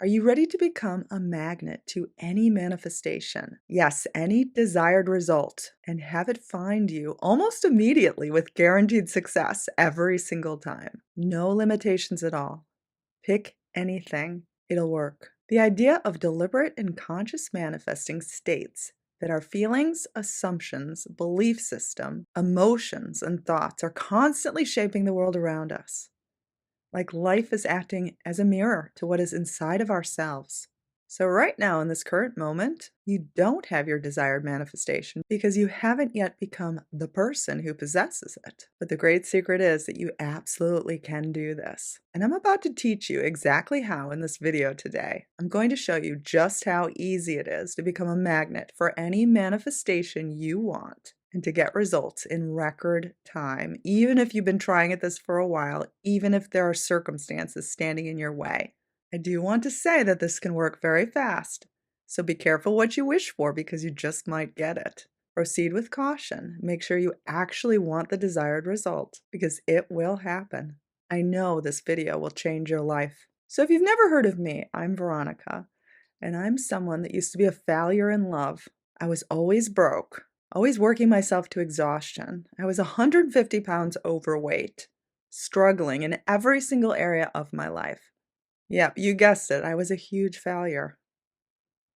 Are you ready to become a magnet to any manifestation? Yes, any desired result, and have it find you almost immediately with guaranteed success every single time. No limitations at all. Pick anything, it'll work. The idea of deliberate and conscious manifesting states that our feelings, assumptions, belief system, emotions, and thoughts are constantly shaping the world around us. Like life is acting as a mirror to what is inside of ourselves. So, right now, in this current moment, you don't have your desired manifestation because you haven't yet become the person who possesses it. But the great secret is that you absolutely can do this. And I'm about to teach you exactly how in this video today. I'm going to show you just how easy it is to become a magnet for any manifestation you want and to get results in record time, even if you've been trying at this for a while, even if there are circumstances standing in your way. I do want to say that this can work very fast, so be careful what you wish for because you just might get it. Proceed with caution. Make sure you actually want the desired result because it will happen. I know this video will change your life. So if you've never heard of me, I'm Veronica, and I'm someone that used to be a failure in love. I was always broke, always working myself to exhaustion. I was 150 pounds overweight, struggling in every single area of my life. Yep, you guessed it, I was a huge failure.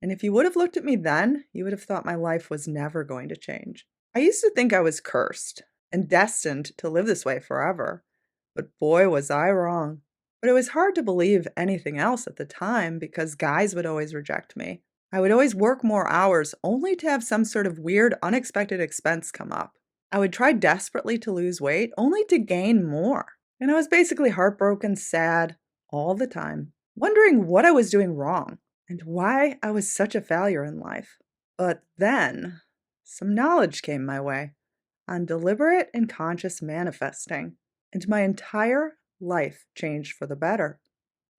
And if you would have looked at me then, you would have thought my life was never going to change. I used to think I was cursed and destined to live this way forever. But boy, was I wrong. But it was hard to believe anything else at the time because guys would always reject me. I would always work more hours only to have some sort of weird, unexpected expense come up. I would try desperately to lose weight only to gain more. And I was basically heartbroken, sad, all the time, wondering what I was doing wrong and why I was such a failure in life. But then, some knowledge came my way on deliberate and conscious manifesting, and my entire life changed for the better.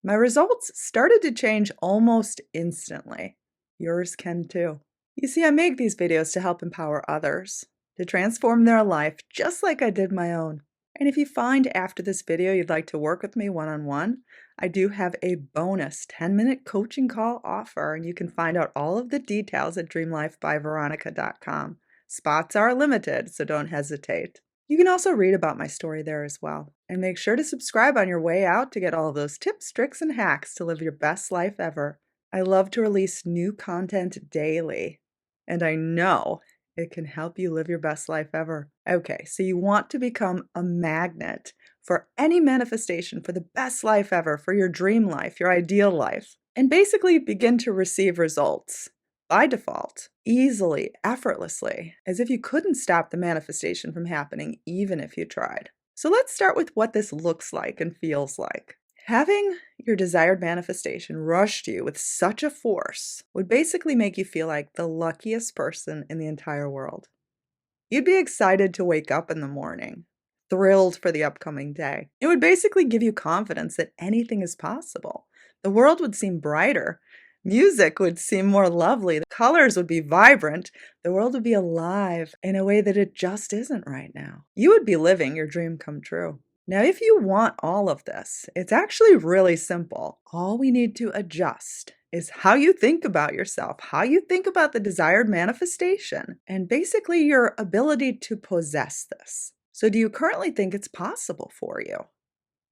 My results started to change almost instantly. Yours can too. You see, I make these videos to help empower others, to transform their life just like I did my own. And if you find after this video you'd like to work with me one-on-one, I do have a bonus 10-minute coaching call offer, and you can find out all of the details at dreamlifebyveronica.com. Spots are limited, so don't hesitate. You can also read about my story there as well. And make sure to subscribe on your way out to get all of those tips, tricks, and hacks to live your best life ever. I love to release new content daily, and I know it can help you live your best life ever. Okay, so you want to become a magnet for any manifestation for the best life ever, for your dream life, your ideal life, and basically begin to receive results by default, easily, effortlessly, as if you couldn't stop the manifestation from happening even if you tried. So let's start with what this looks like and feels like. Having your desired manifestation rush to you with such a force would basically make you feel like the luckiest person in the entire world. You'd be excited to wake up in the morning, thrilled for the upcoming day. It would basically give you confidence that anything is possible. The world would seem brighter. Music would seem more lovely. The colors would be vibrant. The world would be alive in a way that it just isn't right now. You would be living your dream come true. Now, if you want all of this, it's actually really simple. All we need to adjust is how you think about yourself, how you think about the desired manifestation, and basically your ability to possess this. So, do you currently think it's possible for you?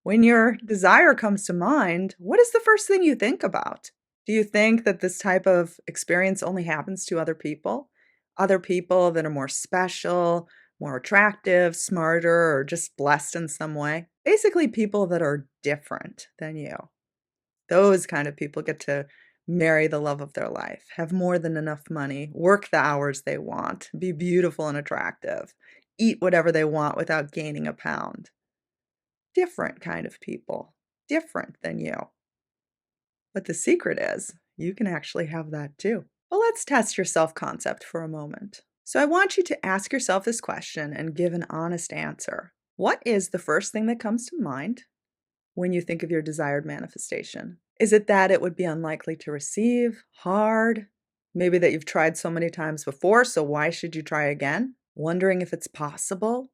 When your desire comes to mind, what is the first thing you think about? Do you think that this type of experience only happens to other people? Other people that are more special, more attractive, smarter, or just blessed in some way? Basically, people that are different than you. Those kind of people get to marry the love of their life, have more than enough money, work the hours they want, be beautiful and attractive, eat whatever they want without gaining a pound. Different kind of people, different than you. But the secret is, you can actually have that too. Well, let's test your self-concept for a moment. So I want you to ask yourself this question and give an honest answer. What is the first thing that comes to mind when you think of your desired manifestation? Is it that it would be unlikely to receive, hard, maybe that you've tried so many times before, so why should you try again? Wondering if it's possible?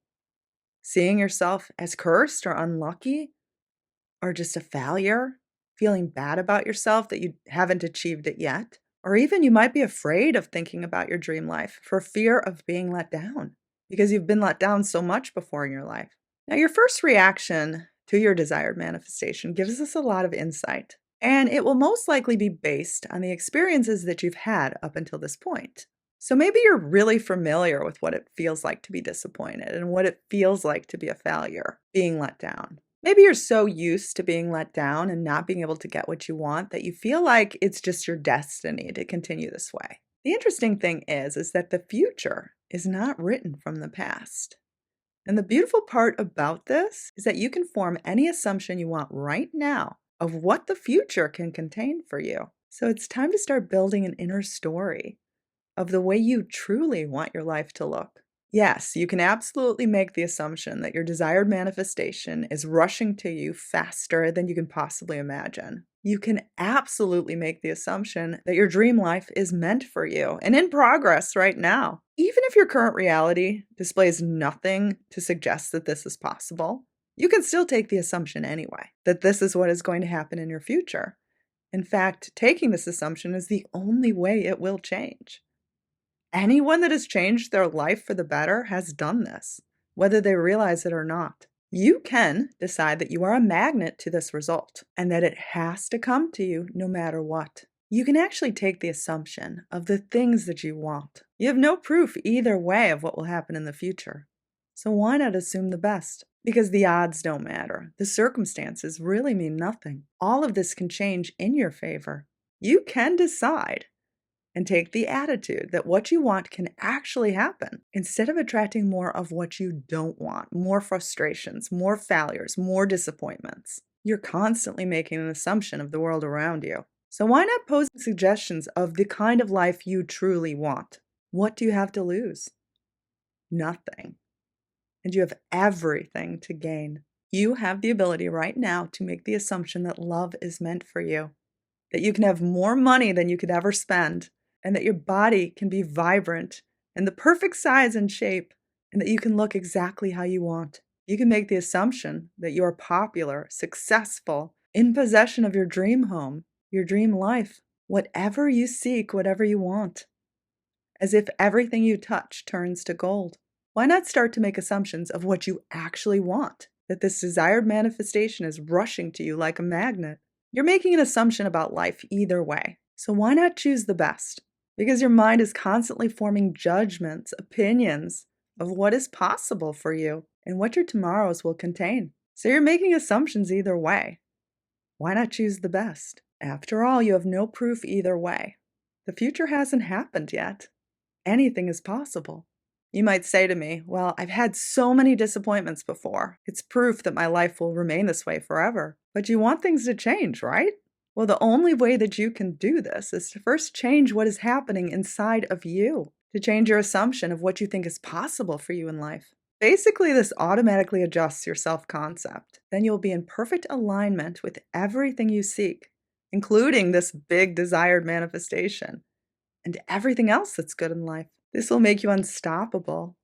Seeing yourself as cursed or unlucky? Or just a failure? feeling bad about yourself that you haven't achieved it yet. Or even you might be afraid of thinking about your dream life for fear of being let down because you've been let down so much before in your life. Now, your first reaction to your desired manifestation gives us a lot of insight, and it will most likely be based on the experiences that you've had up until this point. So maybe you're really familiar with what it feels like to be disappointed and what it feels like to be a failure, being let down. Maybe you're so used to being let down and not being able to get what you want that you feel like it's just your destiny to continue this way. The interesting thing is that the future is not written from the past. And the beautiful part about this is that you can form any assumption you want right now of what the future can contain for you. So it's time to start building an inner story of the way you truly want your life to look. Yes, you can absolutely make the assumption that your desired manifestation is rushing to you faster than you can possibly imagine. You can absolutely make the assumption that your dream life is meant for you and in progress right now. Even if your current reality displays nothing to suggest that this is possible, you can still take the assumption anyway, that this is what is going to happen in your future. In fact, taking this assumption is the only way it will change. Anyone that has changed their life for the better has done this, whether they realize it or not. You can decide that you are a magnet to this result and that it has to come to you no matter what. You can actually take the assumption of the things that you want. You have no proof either way of what will happen in the future. So why not assume the best? Because the odds don't matter. The circumstances really mean nothing. All of this can change in your favor. You can decide and take the attitude that what you want can actually happen instead of attracting more of what you don't want, more frustrations, more failures, more disappointments. You're constantly making an assumption of the world around you. So why not pose suggestions of the kind of life you truly want? What do you have to lose? Nothing. And you have everything to gain. You have the ability right now to make the assumption that love is meant for you, that you can have more money than you could ever spend, and that your body can be vibrant and the perfect size and shape, and that you can look exactly how you want. You can make the assumption that you are popular, successful, in possession of your dream home, your dream life, whatever you seek, whatever you want, as if everything you touch turns to gold. Why not start to make assumptions of what you actually want, that this desired manifestation is rushing to you like a magnet? You're making an assumption about life either way, so why not choose the best? Because your mind is constantly forming judgments, opinions of what is possible for you and what your tomorrows will contain. So you're making assumptions either way. Why not choose the best? After all, you have no proof either way. The future hasn't happened yet. Anything is possible. You might say to me, well, I've had so many disappointments before. It's proof that my life will remain this way forever. But you want things to change, right? Well, the only way that you can do this is to first change what is happening inside of you, to change your assumption of what you think is possible for you in life. Basically, this automatically adjusts your self-concept. Then you'll be in perfect alignment with everything you seek, including this big desired manifestation and everything else that's good in life. This will make you unstoppable,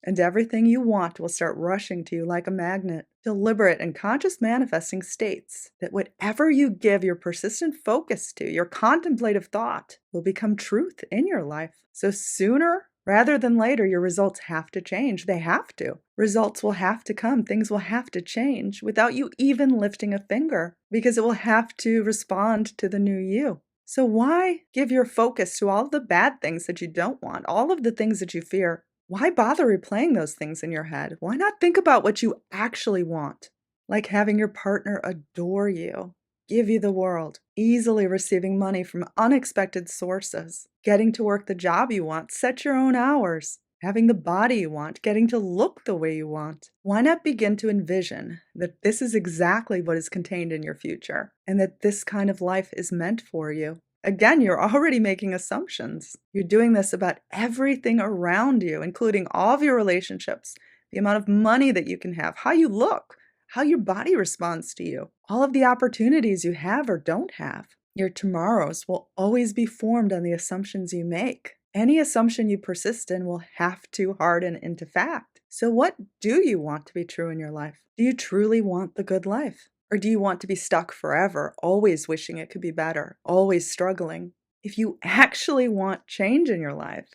and everything you want will start rushing to you like a magnet. Deliberate and conscious manifesting states that whatever you give your persistent focus to, your contemplative thought, will become truth in your life. So sooner rather than later, your results have to change. They have to. Results will have to come. Things will have to change without you even lifting a finger, because it will have to respond to the new you. So why give your focus to all of the bad things that you don't want, all of the things that you fear? Why bother replaying those things in your head? Why not think about what you actually want? Like having your partner adore you, give you the world, easily receiving money from unexpected sources, getting to work the job you want, set your own hours, having the body you want, getting to look the way you want. Why not begin to envision that this is exactly what is contained in your future and that this kind of life is meant for you? Again, you're already making assumptions. You're doing this about everything around you, including all of your relationships, the amount of money that you can have, how you look, how your body responds to you, all of the opportunities you have or don't have. Your tomorrows will always be formed on the assumptions you make. Any assumption you persist in will have to harden into fact. So what do you want to be true in your life? Do you truly want the good life? Or do you want to be stuck forever, always wishing it could be better, always struggling? If you actually want change in your life,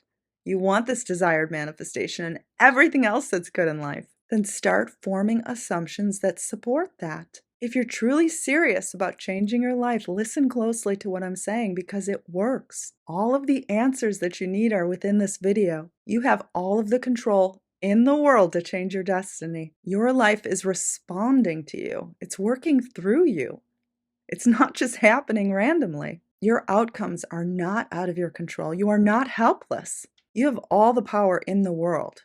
you want this desired manifestation and everything else that's good in life, then start forming assumptions that support that. If you're truly serious about changing your life, listen closely to what I'm saying because it works. All of the answers that you need are within this video. You have all of the control in the world to change your destiny. Your life is responding to you. It's working through you. It's not just happening randomly. Your outcomes are not out of your control. You are not helpless. You have all the power in the world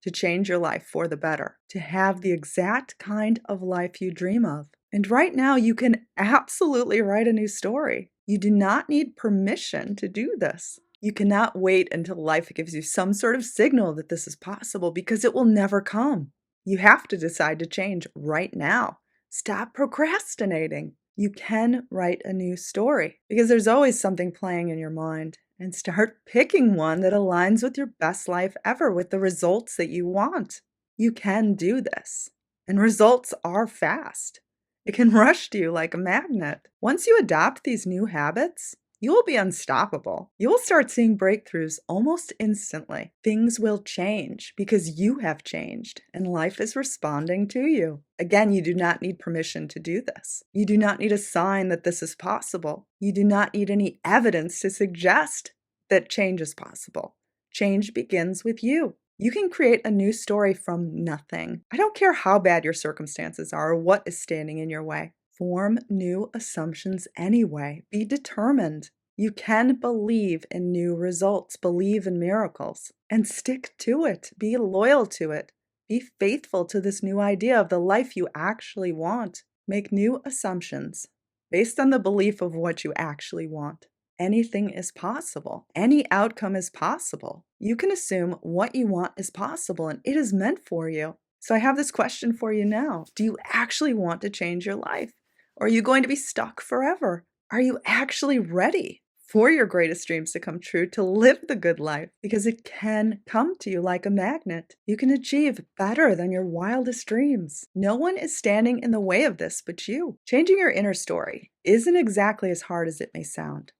to change your life for the better, to have the exact kind of life you dream of. And right now, you can absolutely write a new story. You do not need permission to do this. You cannot wait until life gives you some sort of signal that this is possible because it will never come. You have to decide to change right now. Stop procrastinating. You can write a new story because there's always something playing in your mind, and start picking one that aligns with your best life ever, with the results that you want. You can do this, and results are fast. It can rush to you like a magnet. Once you adopt these new habits, you will be unstoppable. You will start seeing breakthroughs almost instantly. Things will change because you have changed and life is responding to you. Again, you do not need permission to do this. You do not need a sign that this is possible. You do not need any evidence to suggest that change is possible. Change begins with you. You can create a new story from nothing. I don't care how bad your circumstances are or what is standing in your way. Form new assumptions anyway. Be determined. You can believe in new results, believe in miracles, and stick to it. Be loyal to it. Be faithful to this new idea of the life you actually want. Make new assumptions based on the belief of what you actually want. Anything is possible. Any outcome is possible. You can assume what you want is possible and it is meant for you. So I have this question for you now. Do you actually want to change your life? Or are you going to be stuck forever? Are you actually ready for your greatest dreams to come true, to live the good life? Because it can come to you like a magnet. You can achieve better than your wildest dreams. No one is standing in the way of this but you. Changing your inner story isn't exactly as hard as it may sound.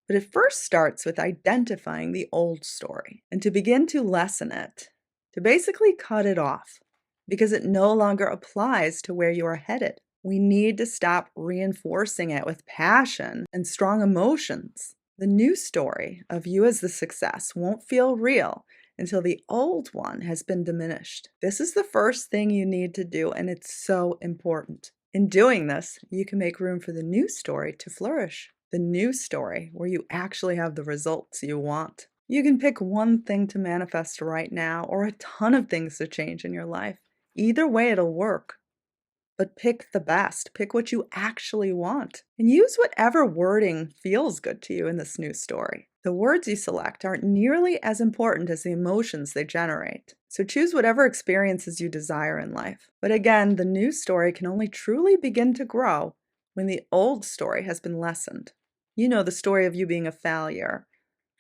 But it first starts with identifying the old story and to begin to lessen it, to basically cut it off, because it no longer applies to where you are headed. We need to stop reinforcing it with passion and strong emotions. The new story of you as the success won't feel real until the old one has been diminished. This is the first thing you need to do, and it's so important. In doing this, you can make room for the new story to flourish. The new story where you actually have the results you want. You can pick one thing to manifest right now or a ton of things to change in your life. Either way, it'll work. But pick the best. Pick what you actually want. And use whatever wording feels good to you in this new story. The words you select aren't nearly as important as the emotions they generate. So choose whatever experiences you desire in life. But again, the new story can only truly begin to grow when the old story has been lessened. You know the story of you being a failure,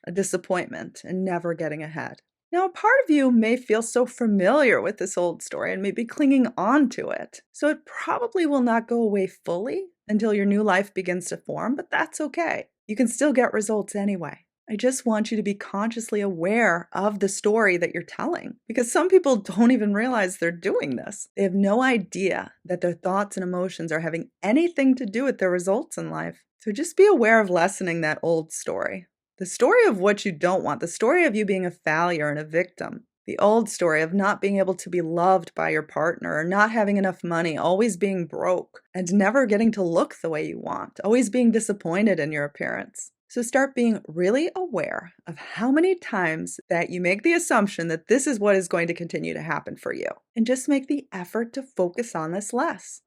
a disappointment, and never getting ahead. Now, a part of you may feel so familiar with this old story and may be clinging on to it. So it probably will not go away fully until your new life begins to form, but that's okay. You can still get results anyway. I just want you to be consciously aware of the story that you're telling, because some people don't even realize they're doing this. They have no idea that their thoughts and emotions are having anything to do with their results in life. So just be aware of lessening that old story. The story of what you don't want, the story of you being a failure and a victim, the old story of not being able to be loved by your partner or not having enough money, always being broke and never getting to look the way you want, always being disappointed in your appearance. So start being really aware of how many times that you make the assumption that this is what is going to continue to happen for you, and just make the effort to focus on this less.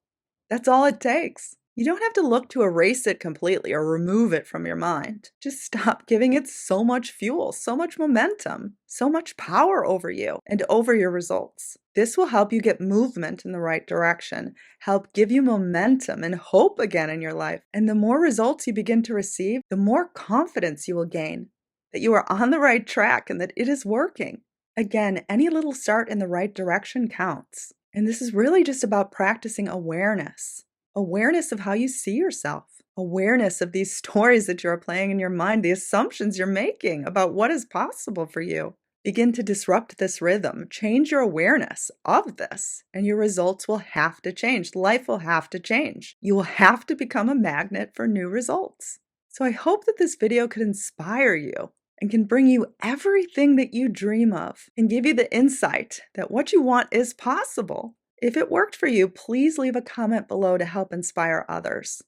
That's all it takes. You don't have to look to erase it completely or remove it from your mind. Just stop giving it so much fuel, so much momentum, so much power over you and over your results. This will help you get movement in the right direction, help give you momentum and hope again in your life. And the more results you begin to receive, the more confidence you will gain that you are on the right track and that it is working. Again, any little start in the right direction counts. And this is really just about practicing awareness. Awareness of how you see yourself. Awareness of these stories that you're playing in your mind, the assumptions you're making about what is possible for you. Begin to disrupt this rhythm. Change your awareness of this, and your results will have to change. Life will have to change. You will have to become a magnet for new results. So I hope that this video could inspire you and can bring you everything that you dream of and give you the insight that what you want is possible. If it worked for you, please leave a comment below to help inspire others.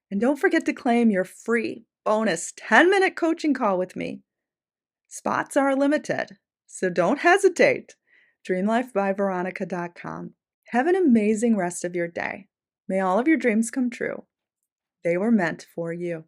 And don't forget to claim your free bonus 10-minute coaching call with me. Spots are limited, so don't hesitate. DreamLifeByVeronica.com. Have an amazing rest of your day. May all of your dreams come true. They were meant for you.